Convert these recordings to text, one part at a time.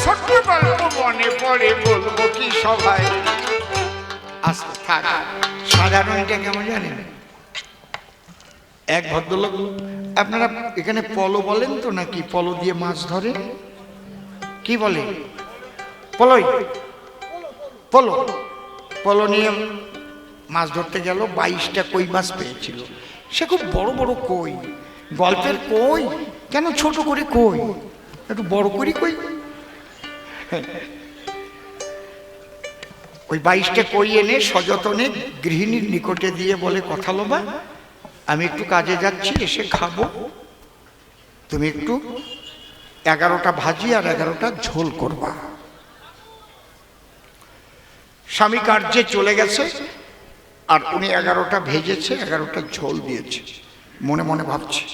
ছোট্ট গল্প মনে পড়ে বলবো কি সবাই। আচ্ছা থাক, সাধারণ এটা কেমন জানেন? এক ভদ্রলোক, আপনারা এখানে পলো বলেন তো নাকি? পলো দিয়ে মাছ ধরে কি বলে? পলই, পলো। পলো নিয়ে মাছ ধরতে গেল, 22টা কই মাছ পেয়েছিল। সে খুব বড় বড় কই, গল্পের কই কেন, ছোট করে কই, একটু বড় করি কই। ওই 22টা কই এনে সযতনে গৃহিণীর নিকটে দিয়ে বলে, কথা লোবা, আমি একটু কাজে যাচ্ছি, এসে খাবো, তুমি একটু 11টা ভাজি আর 11টা ঝোল করবা। স্বামী কার্যে চলে গেছে, আর উনি 11টা ভেজেছে, 11টা ঝোল দিয়েছে। মনে মনে ভাবছে,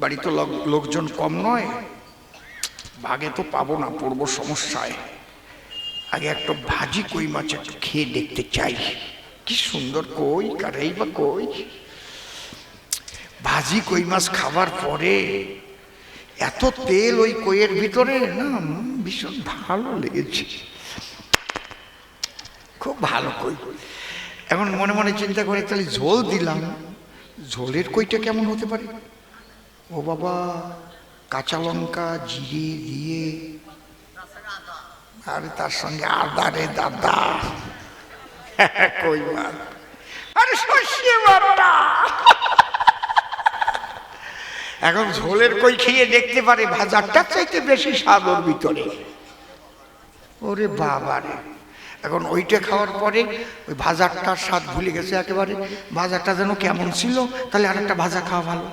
বাড়ি তো লোকজন কম নয়, ভাগে তো পাবো না, পড়বো সমস্যায়। আগে একটা ভাজি কই মাছ একটু খেয়ে দেখতে চাই, কি সুন্দর কই, কারেই বা কই। ভাজি কই মাছ খাবার পরে এত তেল ওই কইয়ের ভিতরে, না ভীষণ ভালো লেগেছে, খুব ভালো কই। এখন মনে মনে চিন্তা করে, তাহলে ঝোল দিলাম, ঝোলের কইটা কেমন হতে পারে? ও বাবা, কাঁচা লঙ্কা জিরে দিয়ে, আর তার সঙ্গে আদা রে দাদা, কই মাছ, আরে সর্ষে বাটা। এখন ঝোলের কই খেয়ে দেখতে পারে ভাজারটার চাইতে বেশি স্বাদ ওর ভিতরে। ওরে বাবা রে! এখন ওইটা খাওয়ার পরে ওই ভাজারটার স্বাদ ভুলে গেছে একেবারে। ভাজাটা যেন কেমন ছিল, তাহলে আরেকটা ভাজা খাওয়া ভালো।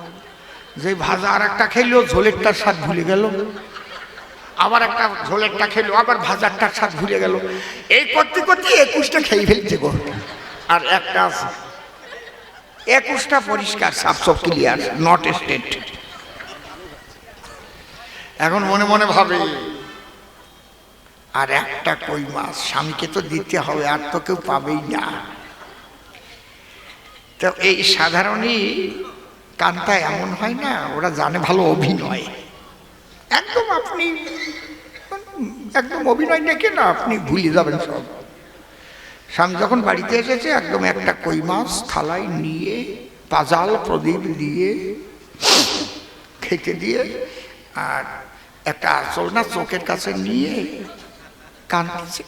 যে ভাজা আর একটা খেলো, ঝোলেরটার স্বাদ ভুলে গেল। আবার একটা ঝোলেরটা খেলো, আবার ভাজারটার স্বাদ ভুলে গেল। এই করতে করতে 21টা খেয়ে ফেলছে গো। আর একটা আছে, 21টা পরিষ্কার, সাফ সব ক্লিয়ার, নট স্টেট। এখন মনে মনে ভাবে, আর একটা কই মাছ স্বামীকে তো দিতে হবে, আর তো কেউ পাবেই না। তো এই সাধারণই কান্তা এমন হয় না, ওরা জানে ভালো অভিনয়। একদম আপনি একদম অভিনয় দেখে না আপনি ভুলে যাবেন সব। স্বামী যখন বাড়িতে এসেছে, একদম একটা কই মাছ থালায় নিয়ে পাজাল প্রদীপ দিয়ে খেতে দিয়ে, আর একটা আঁচল না চোখের কাছে নিয়ে কাঁদছে।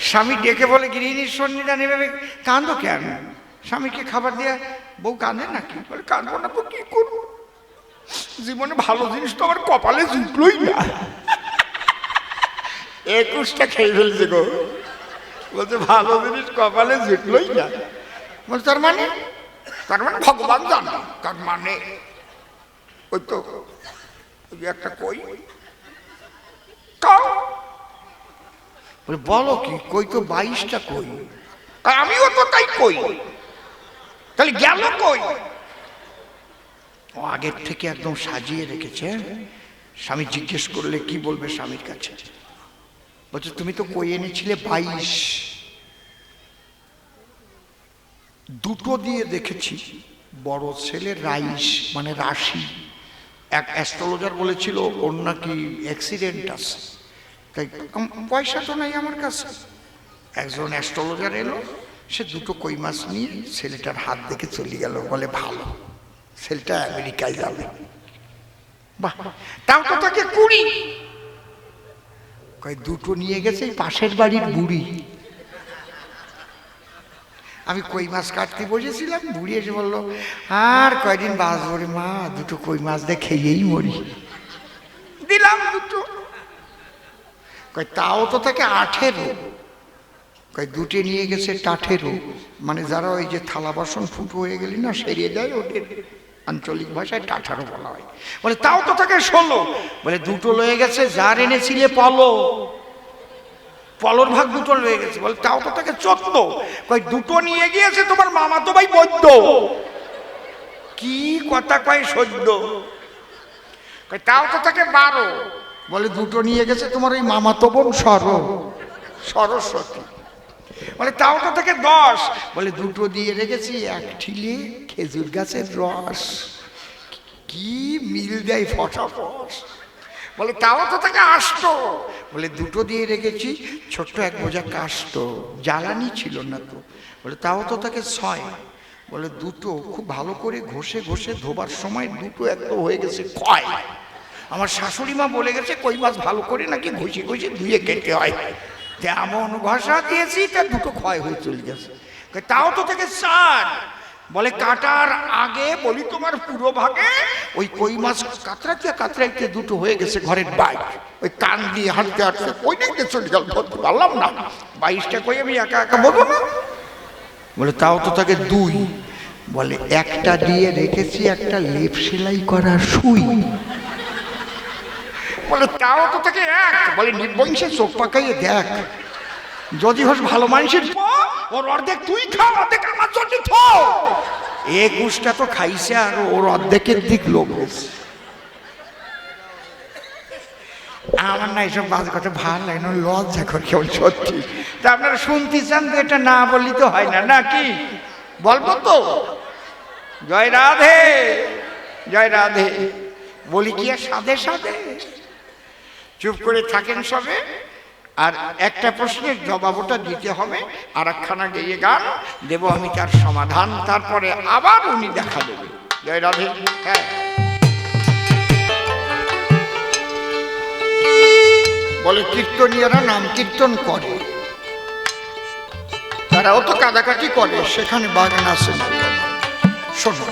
স্বামী ডেকে বলে, গৃহিণীর সন্নিধান এভাবে কাঁদো কেন? স্বামীকে খাবার দিয়ে বউ কাঁদে নাকি? বলে, কাঁদবো না তো কি করবো, জীবনে ভালো জিনিস তো আমার কপালে জুটলোই না। 21টা খেয়ে ফেলছে গো। বলছে ভালো জিনিস কপালে জুটলোই না। বলছে তার মানে ভগবান জানে, তার মানে ওই তো একটা কই। বলো কি, কই তো 22টা কই, আমিও তো তাই কই, তাহলে গেল কই? ও আগের থেকে একদম সাজিয়ে রেখেছে। স্বামী জিজ্ঞেস করলে কি বলবে স্বামীর কাছে? বলছে তুমি তো কই এনেছিলে 22, দুটো দিয়ে দেখেছি, বড় ছেলে রাইস মানে রাশি। এক অ্যাস্ট্রোলজার বলেছিল ওর নাকি অ্যাক্সিডেন্ট আছে, তাই পয়সা তো নাই আমার কাছে। একজন অ্যাস্ট্রোলজার এলো, সে দুটো কই মাছ নিয়ে ছেলেটার হাত দেখে চলে গেল, বলে ভালো, ছেলেটা আমেরিকায় যাবে। বাহ, তাও তো তাকে 20। কয় দুটো নিয়ে গেছে পাশের বাড়ির বুড়ি। আমি কই মাছ কাটতে বসেছিলাম, বুড়ি এসে বললো, আর কয়দিন বাঁচবো রে মা, দুটো কই মাছ দিয়ে খেয়েই মরি। দিলাম দুটো। কয় তাও তো তাকে 18। কয় দুটো নিয়ে গেছে 18, মানে যারা ওই যে থালা বাসন ফুটো হয়ে গেলি না সেরিয়ে দেয়, ওদের আঞ্চলিক ভাষায় 18 বলা হয়। বলে তাও তো তাকে 16। বলে দুটো লয়ে গেছে, যার এনেছিলে পলো, পলোর ভাগ দুটো লয়ে গেছে। বলে তাও তো তাকে 14। কয় দুটো নিয়ে গিয়েছে তোমার মামা তো ভাই বৈদ্য। কি কথা কয় সদ্য। কয় তাও তো তাকে 12। বলে দুটো নিয়ে গেছে তোমার ওই মামা তো বোন সরস্বতী। বলে তাও তো থেকে 10। বলে দুটো দিয়ে রেখেছি, এক ঠিলে খেজুর গাছের রস। কি মিল দেয় ফটাফট। বলে তাও তো থেকে 8। বলে দুটো দিয়ে রেখেছি, ছোট্ট এক বোঝা কাষ্ট, জ্বালানি ছিল না তো। বলে তাও তো থেকে 6। বলে দুটো খুব ভালো করে ঘষে ঘষে ধোবার সময় দুটো একদম হয়ে গেছে ক্ষয়। আমার শাশুড়ি মা বলে গেছে কই মাছ ভালো করে নাকি ঘষে ঘষে ধুয়ে কেটে হয়, তেমন ঘষা দিয়েছি তা দুটো ক্ষয় হয়ে চলে গেছে। তাও তো থেকে 4। বলে কাটার আগে বলি তোমার পুরো ভাগে ওই কই মাছ কাতরাইতে কাতরাইতে দুটো হয়ে গেছে ঘরের বাইরে, ওই কান দিয়ে হাঁটতে হাঁটতে ওইটাই চলে গেল, ধরতে পারলাম না। 22টা কই আমি একা একা বলবো না। বলে তাও তো তাকে 2। বলে একটা দিয়ে রেখেছি একটা লেপ সেলাই করা সুই। বলে তাও তো তাকে 1। বলে নির্বংশে চোখ পাকাইয়ে দেখ, যদি হোস ভালো মানুষের ওর অর্ধেক তুই খা, অর্ধেক আমার জন্য থো। 21টা তো খাইছে আর ওর অর্ধেকের দিক লোক হয়েছে। আমার না এইসব বাজ কথা ভালো লাগে না, লজ্জা করে কেমন সত্যি। তা আপনারা শুনতে চান তো, এটা না বললি তো হয় না, নাকি বলবো তো? জয় রাধে, জয় রাধে। বলি কি আর সাধে সাধে? চুপ করে থাকেন সবে। আর একটা প্রশ্নের জবাব ওটা দিতে হবে, আর একখানা গেয়ে গান দেব আমি তার সমাধান, তারপরে আবার উনি দেখা দেবে। জয় রাধে। হ্যাঁ, বলে কীর্তনীয়রা নাম কীর্তন করে, তারাও তো কাদাকাটি করে, সেখানে বাগান আসে না। শোনো,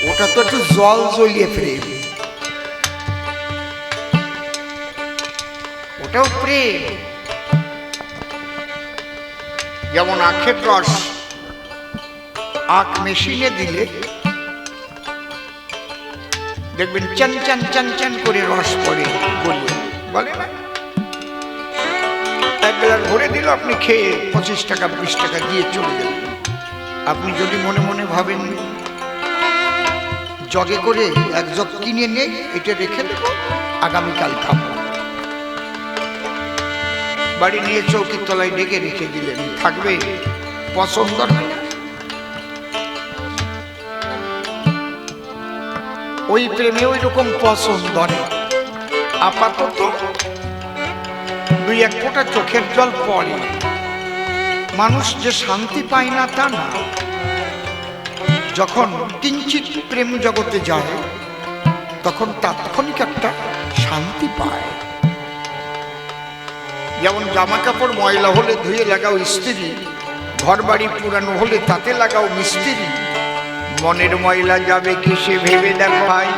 ওটা তো একটু জল জ্বলিয়ে প্রেম, ওটাও প্রেম। যেমন আখের রস আখ মেশিনে দিলে দেখবেন চান চান চান চান করে রস পড়ে গলিয়ে, বলে না? এক গ্লাস ভরে দিল, আপনি খেয়ে 25 টাকা 20 টাকা দিয়ে চলে যাবেন। আপনি যদি মনে মনে ভাবেন জগে করে 1 জগ কিনে নেই, এটা রেখে দেব, আগামীকাল খাবো, বাড়ি নিয়ে চৌকির তলায় ডেকে রেখে দিলেন, থাকবে? পছন্দ হবে না। ওই প্রেমে ওই রকম পছন্দ নেই। আপাতত 2-1 ফোঁটা চোখের জল পড়ে, মানুষ যে শান্তি পায় না তা না। যখন কিঞ্চিত প্রেম জগতে যায় তখন তাৎক্ষণিক একটা শান্তি পায়। যেমন জামা কাপড় ময়লা হলে ধুয়ে লাগাও ইস্ত্রি, ঘর বাড়ি পুরানো হলে তাতে লাগাও মিস্ত্রি। মনের ময়লা যাবে কিসে ভেবে দেখো ভাই,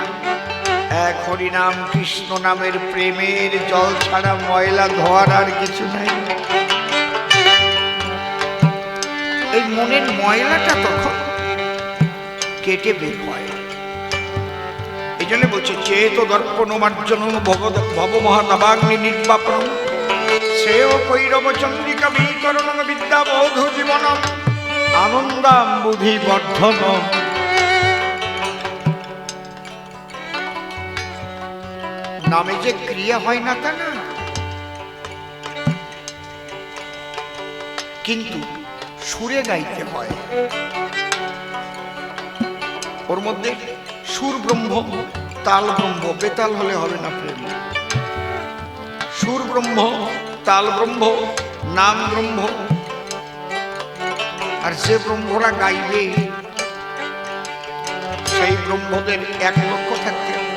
এক হরিনাম কৃষ্ণ নামের প্রেমের জল ছাড়া ময়লা ধোয়ার আর কিছু নাই। এই মনের ময়লাটা তখন কেটে বের হয়। এই জন্য বলছে চেত দর্পণ মার্জন ভব মহানবাগ্নি নির্বাপন শ্রেয় কৈরব চন্দ্রিকা বিতরণ বিদ্যা বোধ জীবন আনন্দাম বুদ্ধি বর্ধন। নামে যে ক্রিয়া হয় না তা না, কিন্তু সুরে গাইতে হয়। ওর মধ্যে সুর ব্রহ্ম, তাল ব্রহ্ম, বেতাল হলে হবে না প্রেম। সুর ব্রহ্ম, তাল ব্রহ্ম, নাম ব্রহ্ম। আর যে ব্রহ্মরা গাইবে সেই ব্রহ্মদের 1 লক্ষ থাকতে হবে।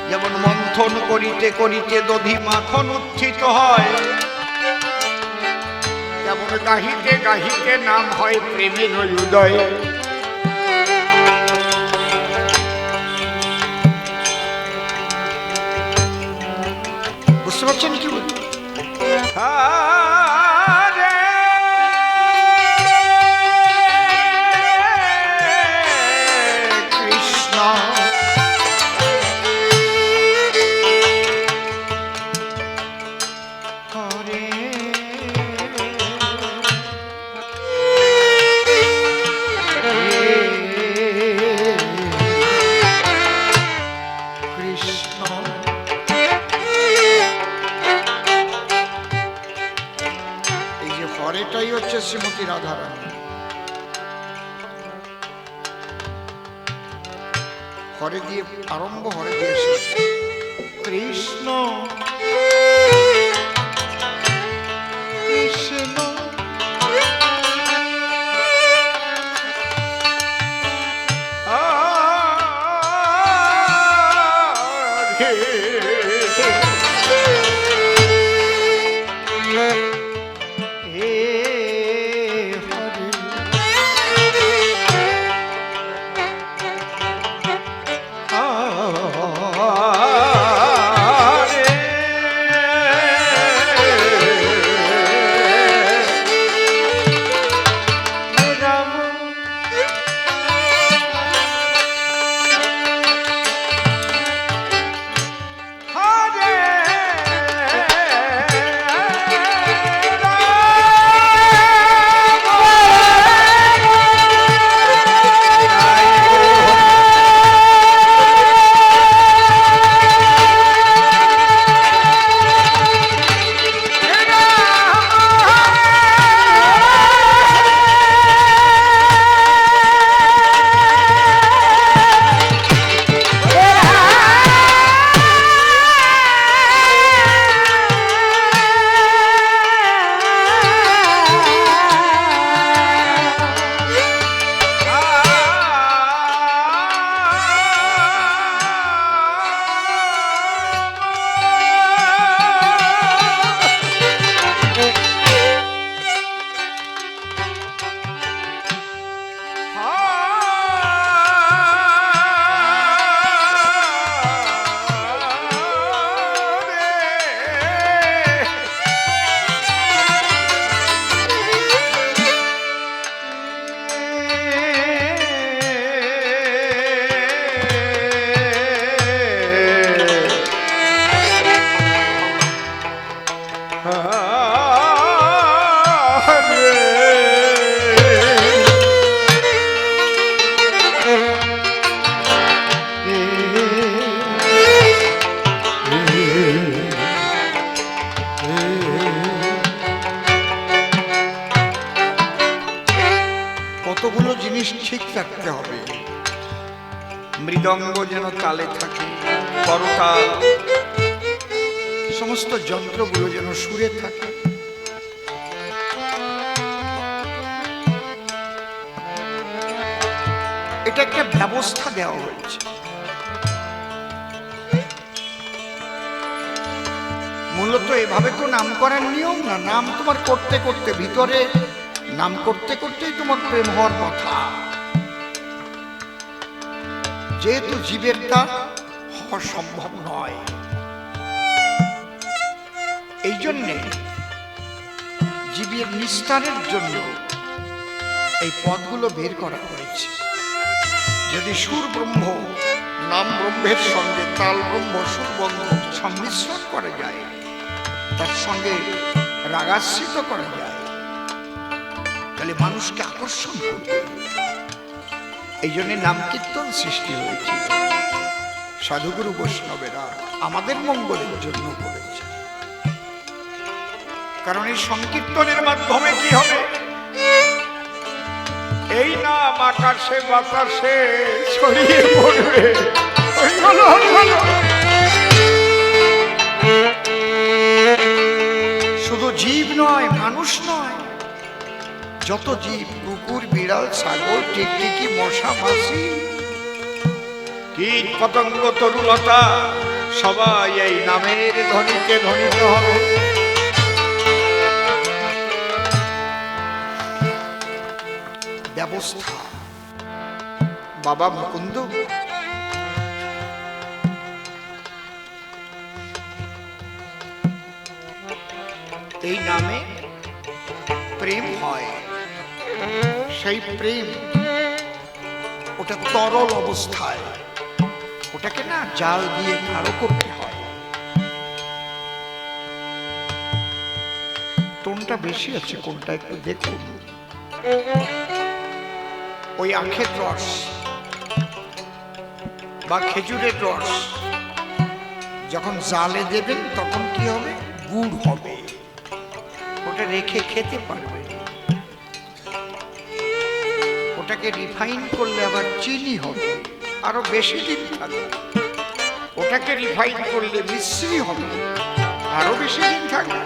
যেমন মন্থন করিতে করিতে দধি মাখন উত্থিত হয়, যেমন গাহিতে গাহিতে নাম হয় প্রেমের হৃদয়। বুঝতে পারছেন কি বলছি? কৃষ্ণ হরে কৃষ্ণ হরে দিয়ে আরম্ভ, হরে দিয়ে শেষ। কৃষ্ণ কৃষ্ণ কতগুলো জিনিস ঠিক রাখতে হবে। মৃদঙ্গ যেন তালে থাকে, করতাল, সমস্ত যন্ত্রগুলো যেন সুরে থাকে। এটা একটা ব্যবস্থা দেওয়া হয়েছে। মূলত এভাবে তো নাম করার নিয়ম না। নাম তোমার করতে করতে, ভিতরে নাম করতে করতেই তোমার প্রেম হওয়ার কথা। যেহেতু জীবের তা হওয়া সম্ভব নয়, এই জন্যে জীবের নিস্তারের জন্য এই পদগুলো বের করা হয়েছে। যদি সুর ব্রহ্ম, নাম ব্রহ্মের সঙ্গে তাল ব্রহ্ম, সুর ব্রহ্ম সংমিশ্রণ করা যায়, তার সঙ্গে রাগাশ্রিত করা যায়, তাহলে মানুষকে আকর্ষণ করবে। এই জন্য নাম কীর্তন সৃষ্টি হয়েছে। সাধুগুরু বৈষ্ণবেরা আমাদের মঙ্গলের জন্য করেছে। কারণ এই সংকীর্তনের মাধ্যমে কি হবে? এই নাম আকাশে বাতাসে ছড়িয়ে পড়বে। শুধু জীব নয়, মানুষ নয়, যত জীব, কুকুর, বিড়াল, ছাগল, টিকটিকি, মশা, মাছি, কীট পতঙ্গ, তরুলতা, সবাই এই নামের ধ্বনিতে ধ্বনিত হবে। ব্যবস্থা বাবা মুকুন্দ এই নামে প্রেম হয়। সেই প্রেম ওটা তরল অবস্থায়, ওটাকে না জাল দিয়ে গাঢ় করতে হয়। টোনটা বেশি আছে, কোনটা একটু দেখুন। ওই আখের রস বা খেজুরের রস যখন জালে দেবেন তখন কি হবে? গুড় হবে। ওটা রেখে খেতে পারবে। ওটাকে রিফাইন করলে আবার চিনি হবে। আরো বেশি দিন থাকবে। ওটাকে রিফাইন করলে মিশ্রি হবে, আরো বেশি দিন থাকবে।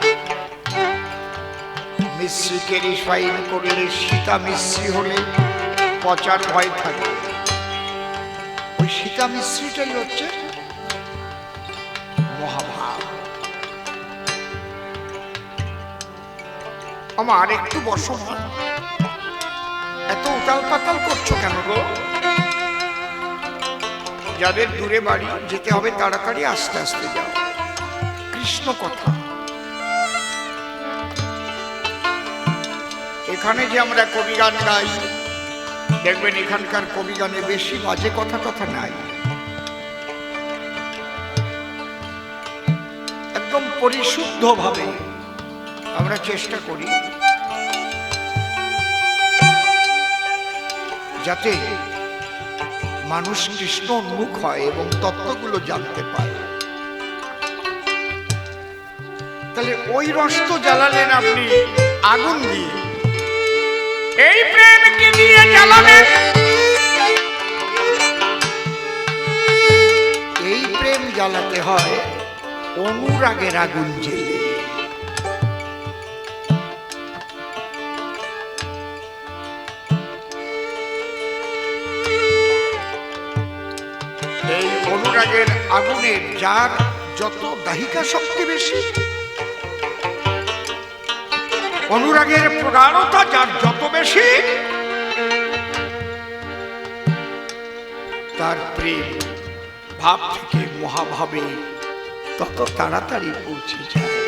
মিশ্রিকে রিফাইন করলে সীতা মিশ্রি হলে পচার ভয় থাকবে। ওই সীতা মিশ্রিটাই হচ্ছে মহাভাব। আমার একটু বসো, এত উতাল পাতাল করছো কেন গো? যাদের দূরে বাড়ি যেতে হবে তাড়াতাড়ি আস্তে আস্তে যাও। কৃষ্ণ কথা এখানে যে আমরা কবি গান গাই, দেখবেন এখানকার কবি গানে বেশি বাজে কথা কথা নাই, একদম পরিশুদ্ধ ভাবে আমরা চেষ্টা করি যাতে মানুষ কৃষ্ণ উন্মুখ হয় এবং তত্ত্বগুলো জানতে পায়। তাহলে ওই রস তো জ্বালালেন আপনি আগুন দিয়ে, এই প্রেমকে দিয়ে জ্বালালেন। এই প্রেম জ্বালাতে হয় অনুরাগের আগুন জেলে। এই অনুরাগের আগুনের যার যত দাহিকা শক্তি বেশি, অনুরাগের প্রগাঢ়তা যার যত বেশি, তার প্রেম ভাব থেকে মহাভাবে তত তাড়াতাড়ি পৌঁছে যায়।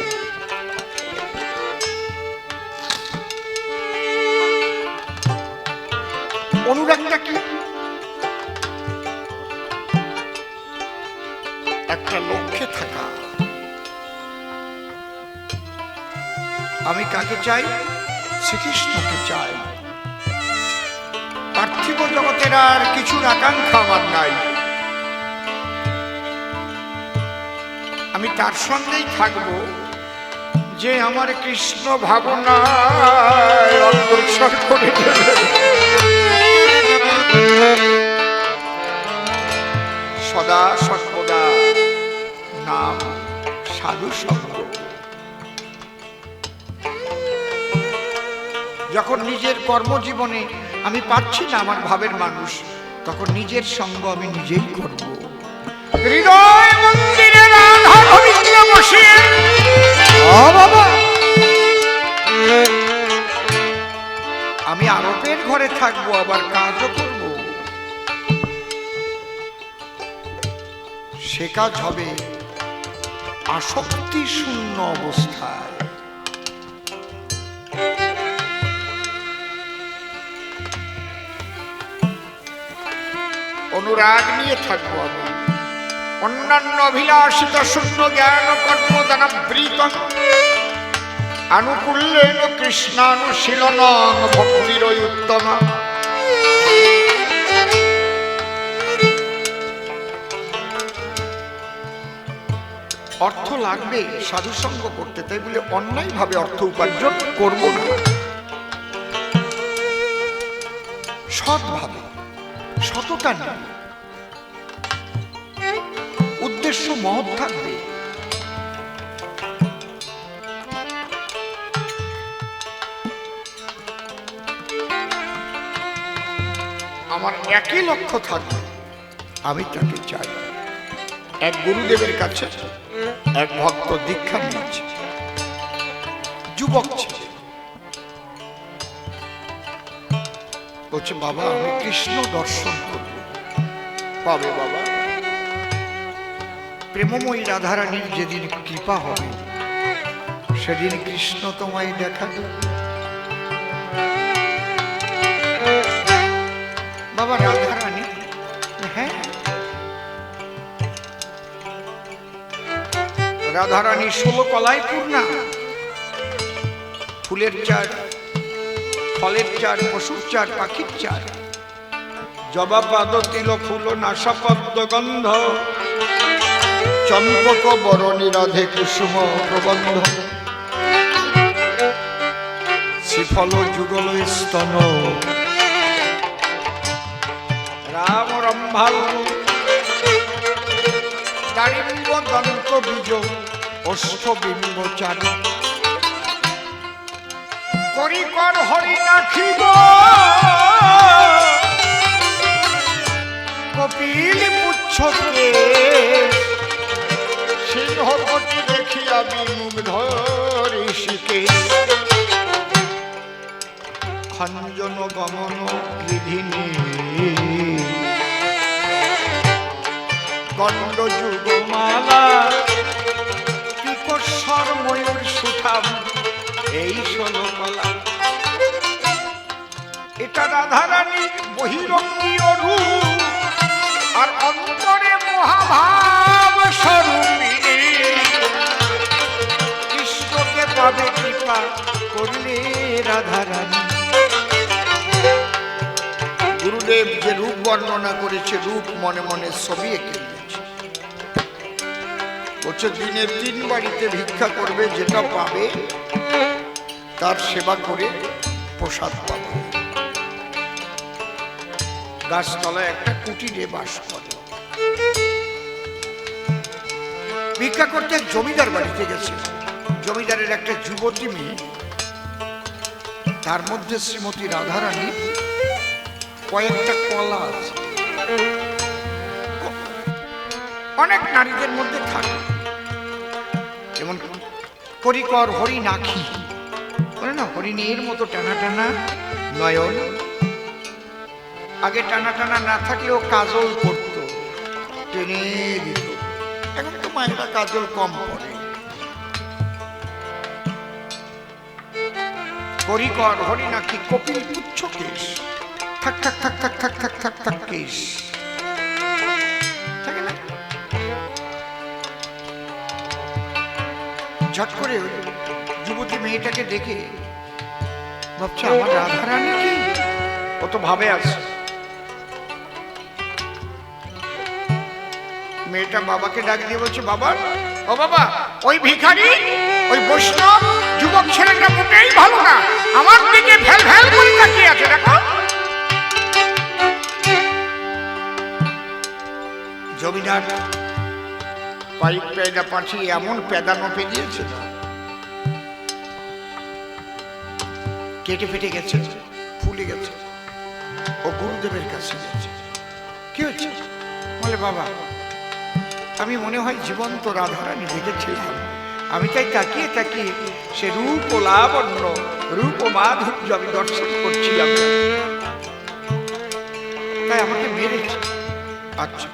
অনুরাগটা কি? একটা লক্ষ্যে থাকা। আমি কাকে চাই? শ্রীকৃষ্ণকে চাই। পার্থিব জগতের আর কিছুর আকাঙ্ক্ষা আমার নাই। আমি তার সঙ্গেই থাকবো যে আমার কৃষ্ণ ভাবনায় অগ্রসর করে দেবে। সদা সর্বদা নাম সাধু সঙ্গ। যখন নিজের কর্মজীবনে আমি পাচ্ছি না আমার ভাবের মানুষ, তখন নিজের সঙ্গ আমি নিজেই করব। হৃদয় মন্দিরে রাধা গোবিন্দ বসিয়ে বাবা, আমি আরবের ঘরে থাকবো, আবার কাজও করব। সে কাজ হবে আসক্তি শূন্য অবস্থায়। অনুরাগ নিয়ে থাকবো আমি। অন্যান্য অভিলাষিত শূন্য জ্ঞান কর্ম দানাবৃত আনুকূল্যেন কৃষ্ণানুশীলন ভক্তির উত্তম। অর্থ লাগবে সাধুসঙ্গ করতে, তাই বলে অন্যায় ভাবে অর্থ উপার্জন করব না, সৎভাবে, সততা নিয়ে উদ্দেশ্য মহৎ থাকবে। আমার একই লক্ষ্য থাকবে, আমি তাকে চাই। এক গুরুদেবের কাছে এক ভক্ত দীক্ষা নিয়েছে, যুবক ছিল। বলছে, বাবা আমি কৃষ্ণ দর্শন করব। পাবে বাবা, প্রেমময়ী রাধারানীর যেদিন কৃপা হবে সেদিন কৃষ্ণ তোমায় দেখাবে। বাবা রাধারানী? হ্যাঁ। রাধারানী 16 কলায় পূর্ণা, ফুলের চার, ফলের চার, পশুর চার, পাখির চার। জবা পাদ তিল ফুল নাসা পদ্ম গন্ধ, চম্পক বরণী রাধে কুসুম প্রবন্ধ, শ্রীফল যুগল স্তন, রাম রম্য সম্ভাল দারিম্ব দন্ত বীজ অষ্টবিম্ব চারু করিকর হরিণাক্ষিব কপিল পুচ্ছকে সিংহপতি দেখিয়া বিমুগ্ধ ঋষিকে খঞ্জন গমন গৃধিনী গণ্ড যুগমালা পিকস্বর ময়ূর সুঠাম এই ষোলকলা এটা রাধারানী বহিরঙ্গীয় রূপ আর অন্তরে মহাভাব স্বরূপী কৃষ্ণকে পাবে কৃপা করলে রাধারানী। গুরুদেব যে রূপ বর্ণনা করেছে রূপ মনে মনে ছবি এঁকে দিয়েছে। বলছে দিনে 3 বাড়িতে ভিক্ষা করবে, যেটা পাবে তার সেবা করে প্রসাদ পাবে। গাছতলায় একটা কুটিরে বাস করে। ভিক্ষা করতে জমিদার বাড়িতে গেছে। জমিদারের একটা যুবতী মেয়ে, তার মধ্যে শ্রীমতী রাধারানী কয়েকটা কলা আছে। অনেক নারীদের মধ্যে থাকে, যেমন করিকর হরিণাক্ষী বলে না, হরিণের মতো টানা টানা নয়ন। আগে টানা টানা না থাকলেও কাজল পড়তো, টেনে দিত। এখন তো মায়েরা কাজল কম পড়ে। করিকর হরিণাক্ষী কপিল পুচ্ছ কেশ, থাক থাক থাক থাক থাক থাক থাক থাক কেশ থাকে না। ঝট করে যুবতী মেয়েটাকে দেখে ভাবছে আমার রাধারানী কি, ও তো ভাবে আছে। মেয়েটা বাবাকে ডাক দিয়ে বলছে, বাবা ও বাবা, ওই ভিখারি ওই বৈষ্ণব যুবক ছেলেটা মোটেই ভালো না, আমার দিকে ফেল ফেল করে তাকিয়ে আছে, দেখো। জমিদার পাইপ পেদা পাঠিয়ে এমন পেদানো পেদিয়েছে, কেটে ফেটে গেছে, ফুলে গেছে। ও গুরুদেবের কাছে গেছে, কি হচ্ছে? বলে বাবা, আমি মনে হয় জীবন্ত রাধারানী দেখেছিলাম, আমি তাই তাকিয়ে তাকিয়ে সে রূপ ও লাবণ্য, রূপ ও মাধুর্য আমি দর্শন করছিলাম, তাই আমাকে মেরেছে। আচ্ছা,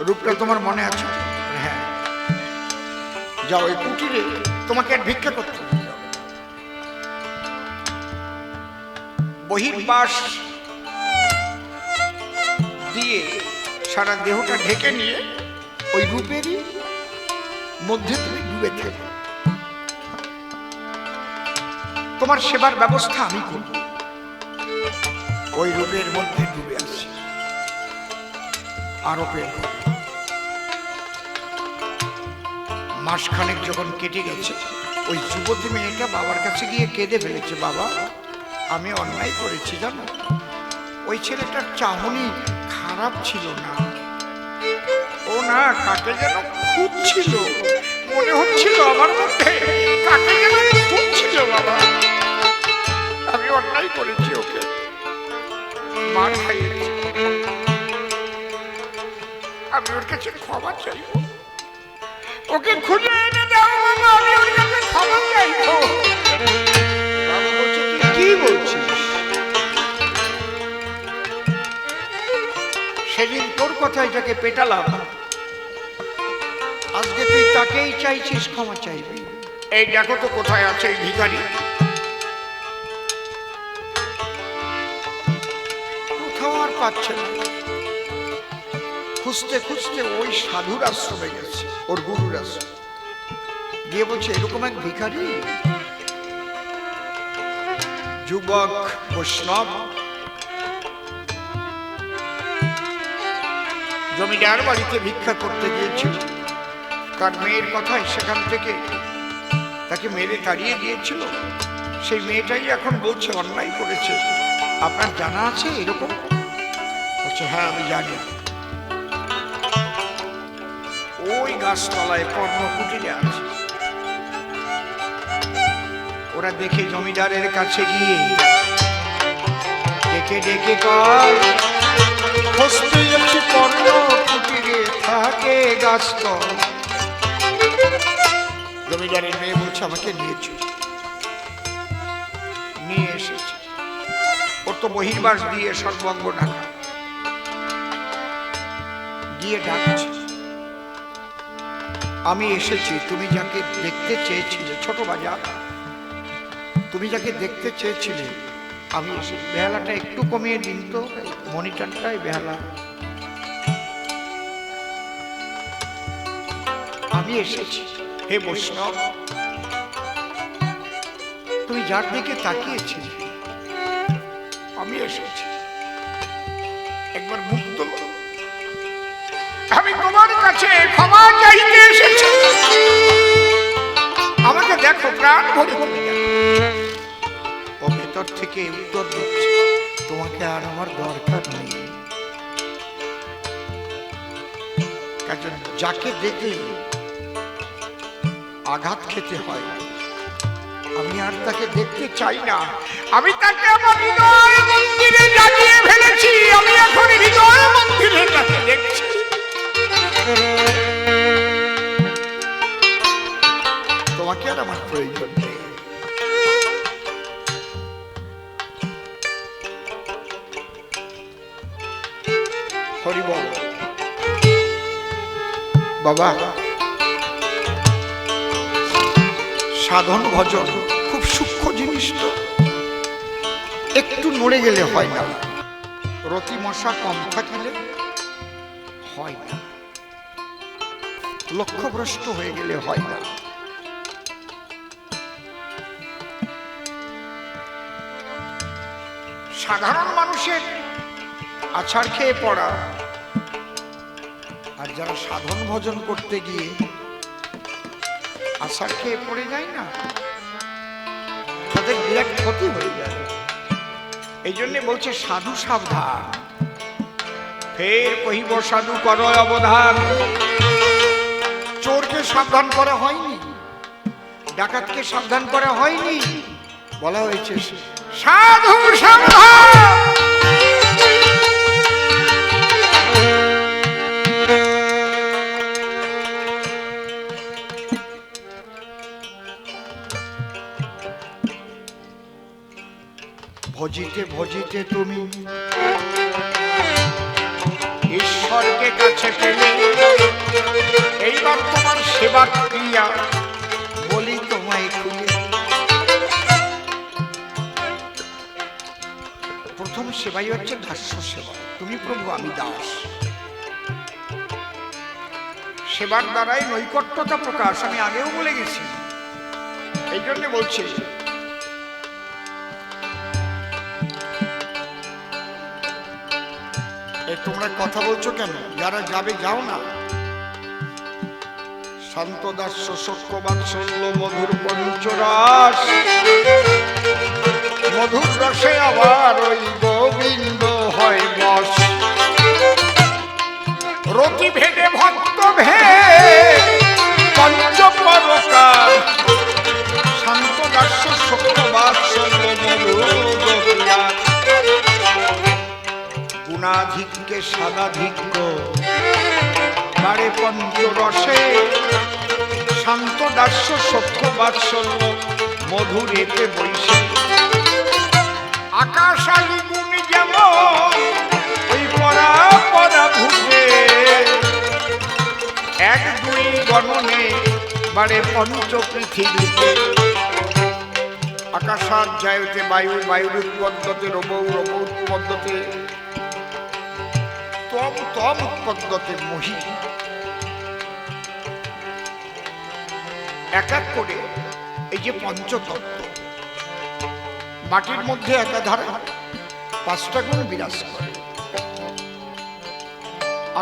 রূপটা তোমার মনে আছে? হ্যাঁ। যাও এই কুটিরে, তোমাকে আর ভিক্ষা করতে হবে। বহির্বাস দিয়ে সারা দেহটা ঢেকে নিয়ে ওই রূপেরই মধ্যে তুমি ডুবে থাকো। তোমার সেবার ব্যবস্থা আমি করব। ওই রূপের মধ্যে ডুবে আছি। আরোপের মাসখানেক যখন কেটে গেছে, ওই যুবতী মেয়েটা বাবার কাছে গিয়ে কেঁদে ফেলেছে, বাবা আমি অন্যায় করেছি জানো, ওই ছেলেটার চাহনি খারাপ ছিল না, ও না কাকে যেন খুঁজছিল, মনে হচ্ছিল আমার মধ্যে কাকে যেন খুঁজছিল। বাবা আমি অন্যায় করেছি, ওকে মার খাইয়েছি, আমি ওর কাছে ক্ষমা চাইব, ওকে খুঁজে এনে দাও বাবা, আমি ওর কাছে ক্ষমা চাইব। বাবা বলছে, তুই কি বলছিস? সেদিন তোর কথায় যাকে পেটালাম, আজকে তুই তাকেই চাইছিস ক্ষমা চাইবি। এই দেখো তো কোথায় আছে এই ভিখারি, কোথাও আর পাচ্ছে না। খুঁজতে খুঁজতে ওই সাধুর আশ্রমে গেছে, ওর গুরুর আশ্রমে গিয়ে বলছে, এরকম এক ভিখারি যুবক বৈষ্ণব জমিদার বাড়িতে ভিক্ষা করতে গিয়েছিল, তার মেয়ের কথায় সেখান থেকে তাকে মেরে তাড়িয়ে দিয়েছিল। সেই মেয়েটাই এখন বলছে অন্যায় করেছে, আপনার জানা আছে এরকম? আচ্ছা হ্যাঁ আমি জানি, ওই গাছতলায় পর্ণকুটিরে আছে। ওরা দেখে জমিদারের কাছে গিয়ে ডেকে ডেকে কয়, খুঁজতে যাচ্ছি পর্ণকুটিরে থাকে গাছতল। জমিদারের মেয়ে বলছে আমাকে নিয়ে এসেছে। ওর তো বহির্বাস দিয়ে সর্বঙ্গ ঢাকা, গিয়ে ডাকছে, আমি এসেছি, তুমি যাকে দেখতে চেয়েছিলে, ছোট বাজার, তুমি যাকে দেখতে চেয়েছিলে আমি এসেছি। বেহালাটা একটু কমিয়ে দিন তো, মনিটরটাই বেহালা। আমি এসেছি হে বৈষ্ণব, তুমি যার দিকে তাকিয়েছিলে আমি এসেছি, একবার মুখ তোলো, আমি তোমার কাছে ক্ষমা চাইতে এসেছি, আমাকে দেখো, প্রাণ ভরে তুমি দেখো। ও ভেতর থেকে উত্তর দিচ্ছে, তোমাকে আর আমার দরকার নেই। যাকে দেখে আঘাত খেতে হয় আমি আর তাকে দেখতে চাই না, আমি তাকে আমার হৃদয় মন্দিরে জাগিয়ে ফেলেছি, আমি এখন হৃদয় মন্দিরে তাকে দেখছি। তোমাকে আর আমার প্রয়োজন নেই। হরি বল। বাবা, সাধন ভজন খুব সূক্ষ্ম জিনিস, তো একটু নড়ে গেলে হয় না, রতি মশা কম থাকিলে হয় না, লক্ষ্যভ্রষ্ট হয়ে গেলে হয় না। সাধারণ মানুষের আছাড় খেয়ে পড়া, আর যারা সাধন ভজন করতে গিয়ে আছাড় খেয়ে পড়ে যায় না, তাদের বিরাট ক্ষতি হয়ে যায়। এই জন্য বলছে সাধু সাবধান, ফের কহিব সাধু কর অবধান। চোরকে সাবধান করা হয়নি, ডাকাতকে সাবধান করা হয়নি, বলা হয়েছে সাধু সাবধান। ভজিতে ভজিতে তুমি ঈশ্বরকে কাছে পেলে, এইবার তোমার সেবা ক্রিয়া বলি তোমায় খুলে। প্রথম সেবাই হচ্ছে দাস্য সেবা, তুমি প্রভু আমি দাস। সেবার দ্বারাই নৈকট্যতা প্রকাশ, আমি আগেও বলে গেছি। এই জন্য বলছি তোমরা কথা বলছো কেন? যারা যাবে যাও না। শান্ত দাস্য সক্ষ বাৎসল্য মধুর পঞ্চরস, মধুর রসে আবার ওই গোবিন্দ হয় বস। রতি ভেদে ভক্ত ভেদ পঞ্চপরকার, শান্ত দাস্য সক্ষ বাৎসল্য মধুর গুণাধিক্যে সাদাধিক্য বারে পঞ্চরসে, শান্ত দাস্য সক্ষ বাৎসল্য মধুরেতে বৈশে। আকাশালী গুণ যেমন ওই পরা পরা ভূতে, এক দুই গণনে বারে পঞ্চ পৃথিবীতে। আকাশাত যায়তে বায়ু, বায়ুর উৎপদ্যতে রব, রব উৎপদ্যতে তম, তম উৎপদ্যতে মহি। এক এক করে এই যে পঞ্চতত্ত্ব, মাটির মধ্যে একাধারে পাঁচটা গুণ বিরাজ করে।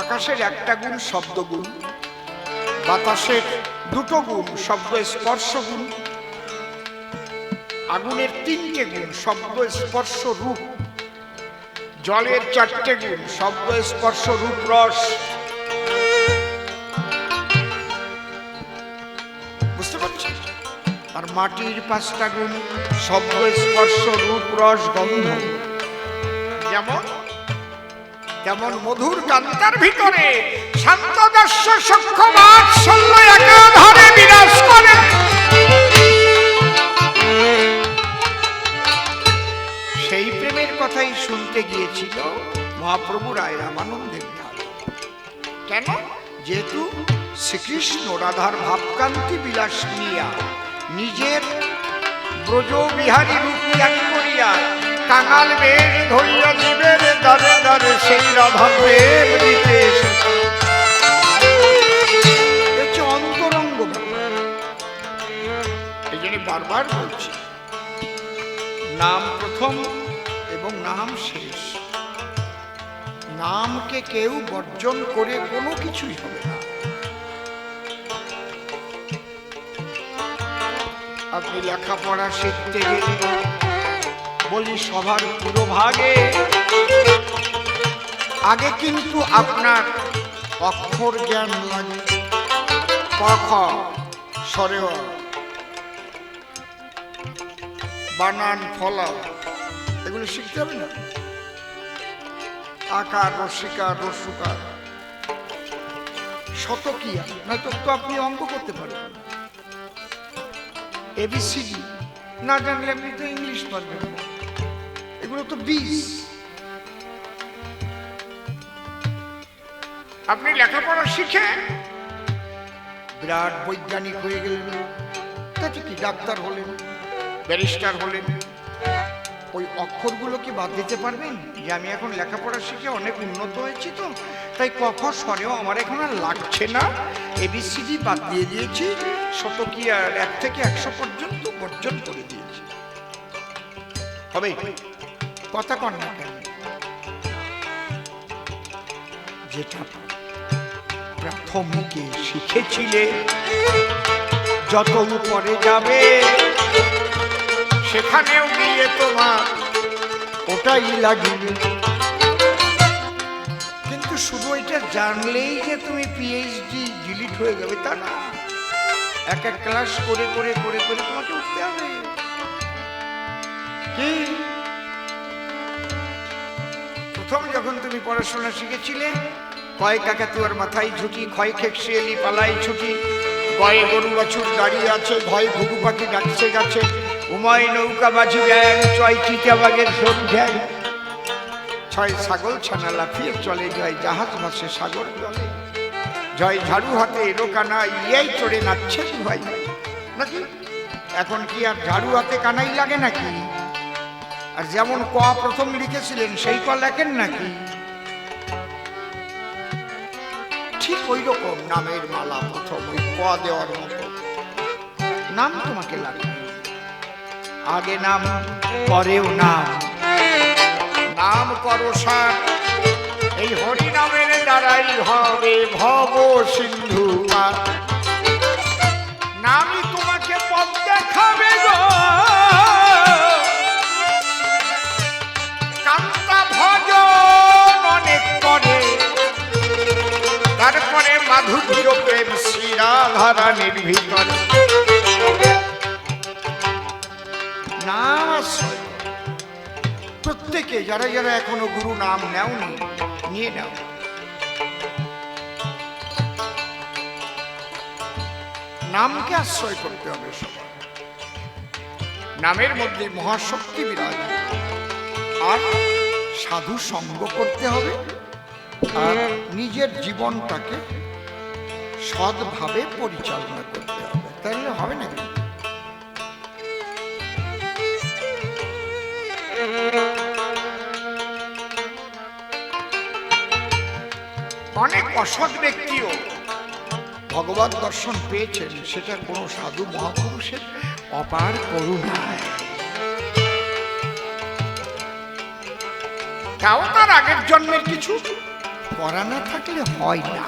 আকাশের একটা গুণ শব্দ গুণ, বাতাসের দুটো গুণ শব্দ স্পর্শ গুণ, আগুনের তিনটে গুণ শব্দ স্পর্শ রূপ, জলের 4টে গুণ, শব্দ স্পর্শ রূপ রস। বুঝতে পারছি? আর মাটির 5টা গুণ, শব্দ স্পর্শ রূপ রস গন্ধ। যেমন যেমন মধুর গান্তার ভিতরে শান্ত দর্শ সূক্ষ্ম বাৎসল্য একাধারে বিরাজ করে। সেই প্রেমের কথাই শুনতে গিয়েছিল মহাপ্রভু রায় রামানন্দের ধারে। কেন? যেহেতু শ্রীকৃষ্ণ রাধার ভাবকান্তি বিলাস নিয়া নিজের ব্রজ বিহারী রূপ ত্যাগ করিয়া কাঙাল বেশ ধরিয়া জীবের দ্বারে দ্বারে সেই রাধা প্রেম দিতে এসেছে। অন্তরঙ্গ। এই জন্য বারবার বলছি, নাম প্রথম এবং নাম শেষ। নামকে কেউ বর্জন করে কোনো কিছুই হবে না। আপনি লেখাপড়া শিখতে গেলে বলি সবার পুরোভাগে আগে কিন্তু আপনার অক্ষর জ্ঞান লাগে। ক খ স্বরে বানান ফলা এগুলো শিখতে হবে না। আকার রসিকার রসুকার শতকিয়া নয়তো তো আপনি অঙ্ক করতে পারবেন। এবিসিডি না জানলে আপনি তো ইংলিশ পারবেন না। এগুলো তো বীজ। আপনি লেখাপড়া শিখে বিরাট বৈজ্ঞানিক হয়ে গেলেন, তাতে কি ডাক্তার হলেন, ব্যারিস্টার হলেন, ওই অক্ষরগুলো কি বাদ দিতে পারবেন? যে আমি এখন লেখাপড়া শিখে অনেক উন্নত হয়েছি, তো তাই ক খ স্বরেও আমার এখন আর লাগছে না, এবিসিডি বাদ দিয়ে দিয়েছি, শতকিয়ার 1 থেকে 100 পর্যন্ত বর্জন করে দিয়েছি। হবে কথা কন না কেন? যেটা প্রাথমিকে শিখেছিলে যত উপরে যাবে সেখানেও গিয়ে তোমার ওটাই লাগবে। কিন্তু শুধু এটা জানলেই যে তুমি পিএইচডি ডিলিট হয়ে যাবে তা না। এক এক ক্লাস করে করে করে করে তোমাকে উঠতে হবে। কি প্রথম যখন তুমি পড়াশোনা শিখেছিলে, কয় কাকাতুয়ার মাথায় ঝুঁকি, ক্ষয় খেকশিয়ালি পালাই ছুটি, গয়ে গরু বাছুর দাঁড়িয়ে আছে, ভয় ঘুঘু পাখি ডাকছে গাছে, উমায় নৌকা বাজি ব্যাং, চয় চিতাবাগের শোক ঢ্যাং, ছয় ছাগল ছানা লাফিয়ে চলে যায়, জাহাজ ভাসে সাগর জলে, জয় ঝাড়ু হাতে এলো কানা, ইয়াই চড়ে নাচছে ভাই নাকি? এখন কি আর ঝাড়ু হাতে কানাই লাগে নাকি? আর যেমন ক প্রথম লিখেছিলেন সেই ক লেখেন নাকি? ঠিক ওই রকম নামের মালা প্রথম ওই ক দেওয়ার মতো নাম তোমাকে লাগবে। আগে নাম পরেও নাম, নাম করো সার, এই হরি নামের দ্বারাই হবে ভব সিন্ধু পার। নামই তোমাকে পথ দেখাবে গো, কান্তা ভজন অনেক করে, তারপরে মাধুর্য প্রেম শ্রীরাধারানীর ভিতরে। নাম আশ্রয় প্রত্যেকে, যারা যারা এখনো গুরু নাম নেওনি নিয়ে নাও। নামকে আশ্রয় করতে হবে সবাই। নামের মধ্যে মহাশক্তি বিরাজ, আর সাধু সঙ্গ করতে হবে, আর নিজের জীবনটাকে সৎভাবে পরিচালনা করতে হবে। তাহলে হবে না? অনেক অসৎ ব্যক্তিও ভগবত দর্শন পেয়েছেন, সেটা কোনো সাধু মহাপুরুষের অপার করুণায়। তাও তার আগের জন্মের কিছু করা না থাকলে হয় না।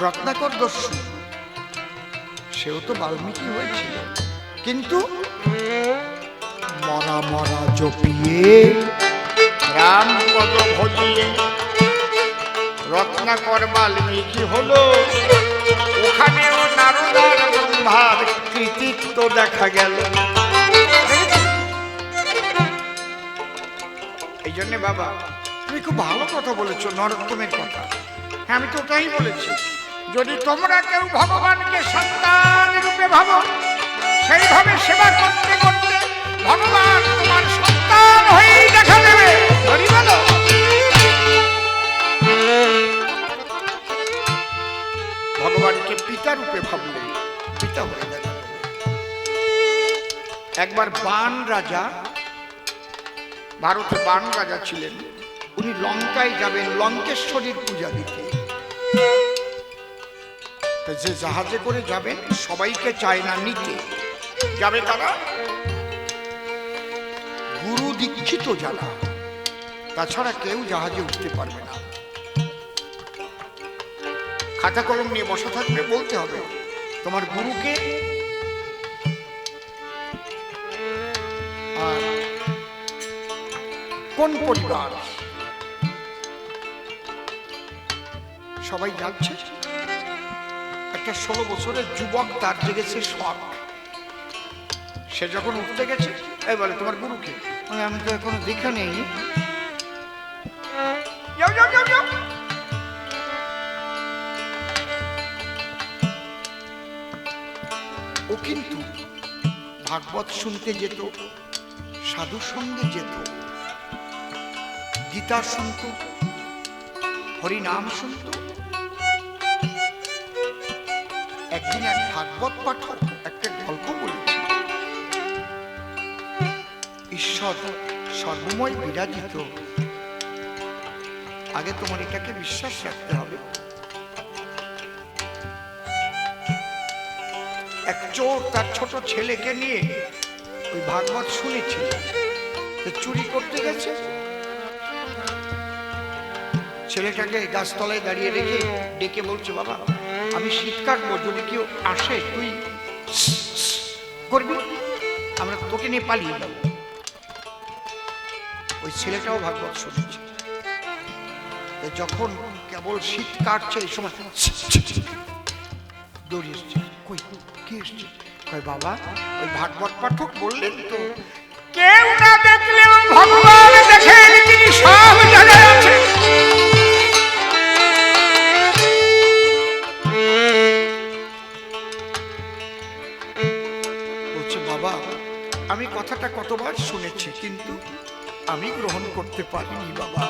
রত্নাকর দস্যু সেও তো বাল্মীকি হয়েছিল, কিন্তু মরা মরা জপিয়ে রাম পদ ভজিয়ে রত্নাকর বাল্মীকি হলো, ওখানেও নারদার ব্রহ্মার কৃতিত্ব দেখা গেল। এই জন্যে বাবা তুমি খুব ভালো কথা বলেছো, নরোত্তমের কথা। হ্যাঁ, আমি তো ওটাই বলেছি, যদি তোমরা কেউ ভগবানকে সন্তান রূপে ভাবো, সেইভাবে সেবা করতে করতে ভগবান তোমার সন্তান হয়েই দেখা দেবে। বলো, ভগবানকে পিতা রূপে ভাবলে পিতা হয়ে দেখা দেবে। একবার বান রাজা, ভারতে বান রাজা ছিলেন, উনি লঙ্কায় যাবেন লঙ্কেশ্বরীর পূজা দিতে। যে জাহাজে করে যাবেন সবাইকে চায় না নিতে, যাবে তারা গুরু দীক্ষিত যারা, তাছাড়া কেউ জাহাজে উঠতে পারবে না। খাতা কলম নিয়ে বসা থাকবে, বলতে হবে তোমার গুরুকে আর কোন পরিবার। সবাই যাচ্ছে, একটা 16 বছরের যুবক, তার জেগেছে শখ। সে যখন উঠতে গেছে, এই বলে তোমার গুরুকে, আমি তো এখনো দেখা নেই। যাও যাও যাও যাও। ও কিন্তু ভাগবত শুনতে যেত, সাধু সঙ্গে যেত, গীতা শুনত, হরিনাম শুনত। একদিন এক ভাগবত পাঠক একটা গল্প বলেছে, ঈশ্বর সর্বময় বিরাজিত, আগে তোমার এটাকে বিশ্বাস রাখতে হবে। এক চোর তার ছোট ছেলেকে নিয়ে ওই ভাগবত শুনেছিল, চুরি করতে গেছে। ছেলেটাকে গাছতলায় দাঁড়িয়ে রেখে ডেকে বলছে, বাবা আমি শীত কাটবো, যদি কেউ আসে তুই করবি, আমরা তোকে নিয়ে পালিয়ে যাবো। ওই ছেলেটাও ভাগবত শুনেছে। যখন কেবল শীত কাটছে এই সময় দৌড়িয়ে এসছে, কই কে এসছে? কই বাবা ওই ভাগবত পাঠক বললেন তো, কেউ না দেখলেও ভগবান দেখেন, তিনি সব জায়গায় আছেন। বলছে বাবা আমি কথাটা কতবার শুনেছি, কিন্তু আমি গ্রহণ করতে পারিনি। বাবা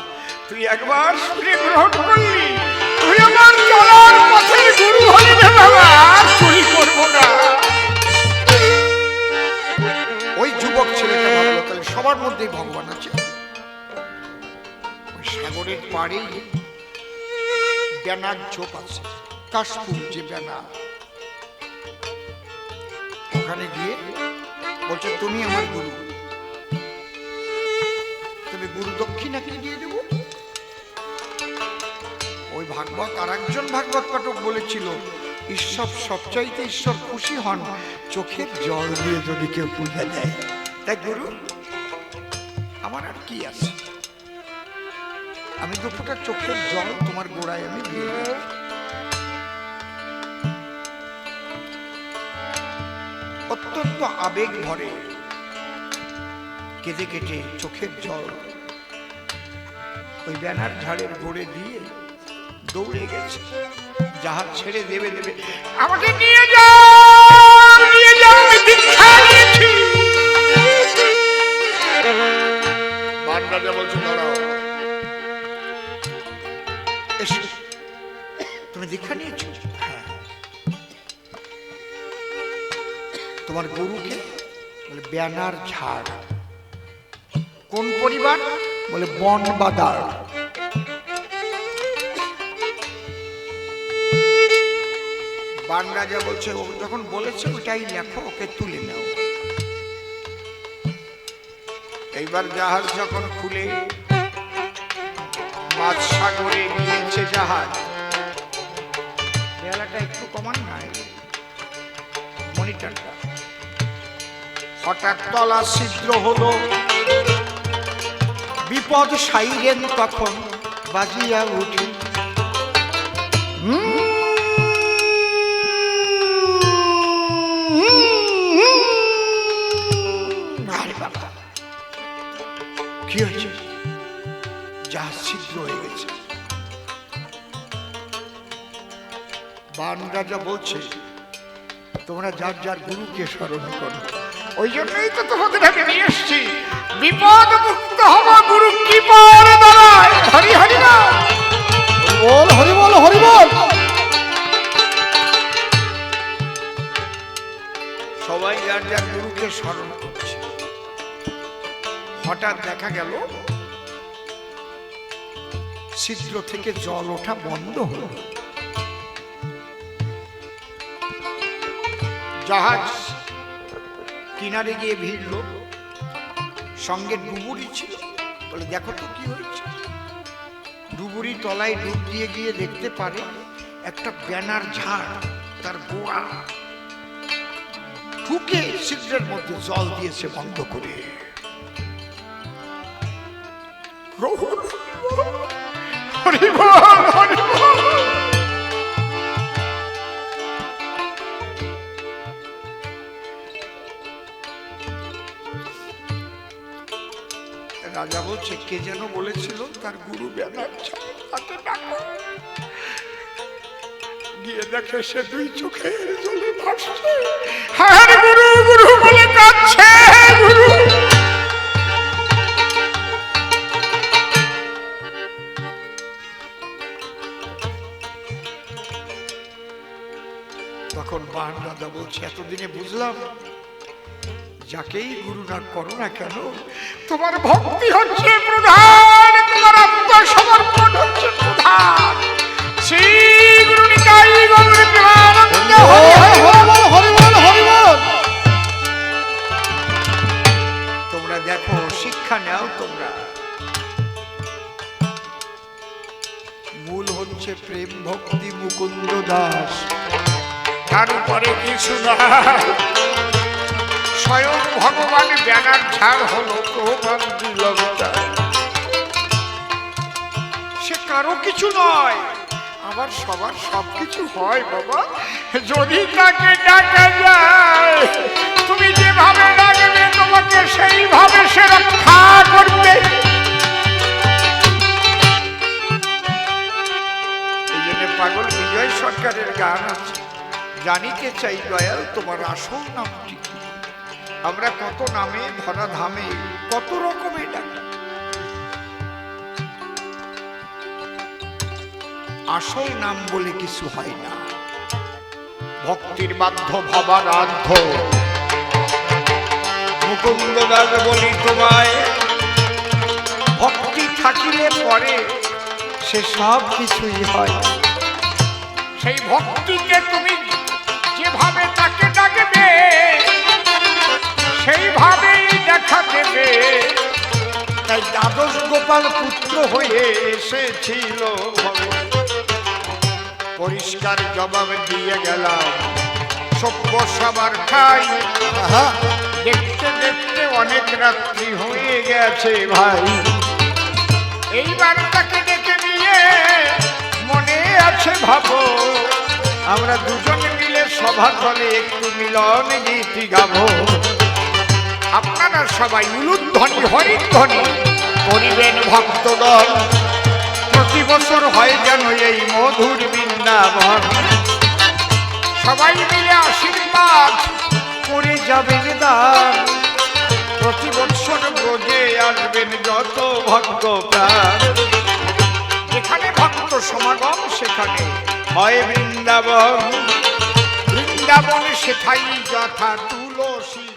তুই একবার শুনে গ্রহণ করলি, তুই আমার চলার পথের গুরু হলি রে বাবা, আর চুরি করবো না। ওই যুবক ছেলেটা ভাবলো তাহলে সবার মধ্যেই ভগবান আছে। ওই সাগরের পাড়ে বেনার ঝোপ আছে, কাশফুল যে বেনা, ওখানে গিয়ে বলছে তুমি আমার গুরু, তবে গুরু দক্ষিণা কি দিয়ে দেব। ওই ভাগবত আর একজন ভাগবত পাঠক বলেছিল, ঈশ্বর সবচাইতে ঈশ্বর খুশি হন চোখের জল দিয়ে যদি কেউ পূজা দেয়। তাই গুরু আমার আর কি আছে, আমি দুটোটা চোখের জল তোমার গোড়ায় আমি দিয়ে দেব। অত্যন্ত আবেগ ভরে কেঁদে কেটে চোখের জল ওই ব্যানার ঝাড়ের গোড়ে দিয়ে দৌড়ে গেছে। জাহাজ ছেড়ে দেবে দেবে, আমাকে নিয়ে যাও নিয়ে যাও, আমি দীক্ষা নিয়েছি। বান রাজা বলছে দাঁড়াও, এসো তুমি দীক্ষা নিয়েছো? হ্যাঁ। তোমার গুরুকে? বলে ব্যানার ঝাড়। কোন পরিবার? বলে বনবাদার। বান রাজা বলছে ও যখন বলেছে ওটাই লেখো, ওকে তুলে নাও। এইবার জাহাজ যখন খুলে মাঝ সাগরে গিয়েছে জাহাজ, বেলাটা একটু কমান নাই মনিটরটা, হঠাৎ তলা ছিদ্র হলো, বিপদ সাইরেন তখন বাজিয়া উঠি। আরে বাবা, কি হয়েছে? জাহাজ ছিদ্র হয়ে গেছে। বান রাজা বলছে, তোমরা যার যার গুরুকে স্মরণ করো। ওই জন্যই তো তোমাদের আমি নিয়ে এসছি, বিপদ মুক্ত হওয়া গুরু কি পারে দাঁড়ায়। হরি হরি বল, হরি বল, হরি বল। সবাই যার যার গুরুকে স্মরণ করছে। হঠাৎ দেখা গেল ছিদ্র থেকে জল ওঠা বন্ধ হলো। জাহাজ কিনারে গিয়ে ভিড়ল, সঙ্গে ডুবুরি ছিল। বলে দেখো তো কি হয়েছে। ডুবুরি তলায় ডুব দিয়ে গিয়ে দেখতে পারে একটা ব্যানার ঝাড়, তার গোড়া ঢুকে ছিদ্রের মধ্যে জল দিয়েছে বন্ধ করে। হরি বল, হরি বল। রাজা বলছে, কে যেন বলেছিল তার গুরু ব্যানার হাতে ডাকো। গিয়ে দেখে সে দুই চোখের জলে ভাসছে। হ্যাঁ গুরু গুরু বলে কাঁদছে। গুরু তখন বান রাজা বলছে, এতদিনে বুঝলাম যাকেই গুরু না করো না কেন, তোমার ভক্তি হচ্ছে প্রধান, তোমার আত্মসমর্পণ হচ্ছে প্রধান। শ্রী গুরু নিতাই গৌর প্রেমানন্দ। হরি বল, হরি বল, হরি বল। তোমরা দেখো, শিক্ষা নাও তোমরা। মূল হচ্ছে প্রেম ভক্তি মুকুন্দ দাস, তার উপরে কিছু না। স্বয়ং ভগবান ব্যানার ঝাড় হলো, প্রমাণ দিল। সে কারো কিছু নয়, আবার সবার সবকিছু হয় বাবা, যদি তাকে ডাকা যায়। তুমি যেভাবে ডাকবে তোমাকে সেইভাবে সে রক্ষা করবে। এই জন্য পাগল বিজয় সরকারের গান আছে, জানিতে চাই দয়াল তোমার আসল নামটি। আমরা কত নামে ধরা ধামে কত রকমের ডাকি, আসল নাম বলে কিছু হয় না। ভক্তির বাধ্য ভাবারাধ্য মুকুন্দ দাস বলি তোমায়, ভক্তি থাকিলে পরে সে সব কিছুই হয়। সেই ভক্তিকে তুমি যেভাবে তাকে ডাকবে সেইভাবেই দেখা দেবে। তাই দ্বাদশ গোপাল পুত্র হয়ে এসেছিল ভগবান। পরিষ্কার জবাব দিয়ে গেলাম, সভ্য সবার খাই। দেখতে দেখতে অনেক রাত্রি হয়ে গেছে ভাই। এইবার তাকে ডেকে নিয়ে মনে আছে ভাবো, আমরা দুজন মিলে সভা তলে একটু মিলন গীতি গাবো। আপনারা সবাই উলুধ্বনি হরিধ্বনি করিবেন ভক্তদল। প্রতি বছর হয় যেন এই মধুর বৃন্দাবন। সবাই মিলে আশীর্বাদ করে যাবেন দান। প্রতি বছর ব্রজে আসবেন যত ভক্ত প্রাণ। যেখানে ভক্ত সমাগম সেখানে হয় বৃন্দাবন। বৃন্দাবন সেথাই যথা তুলসী।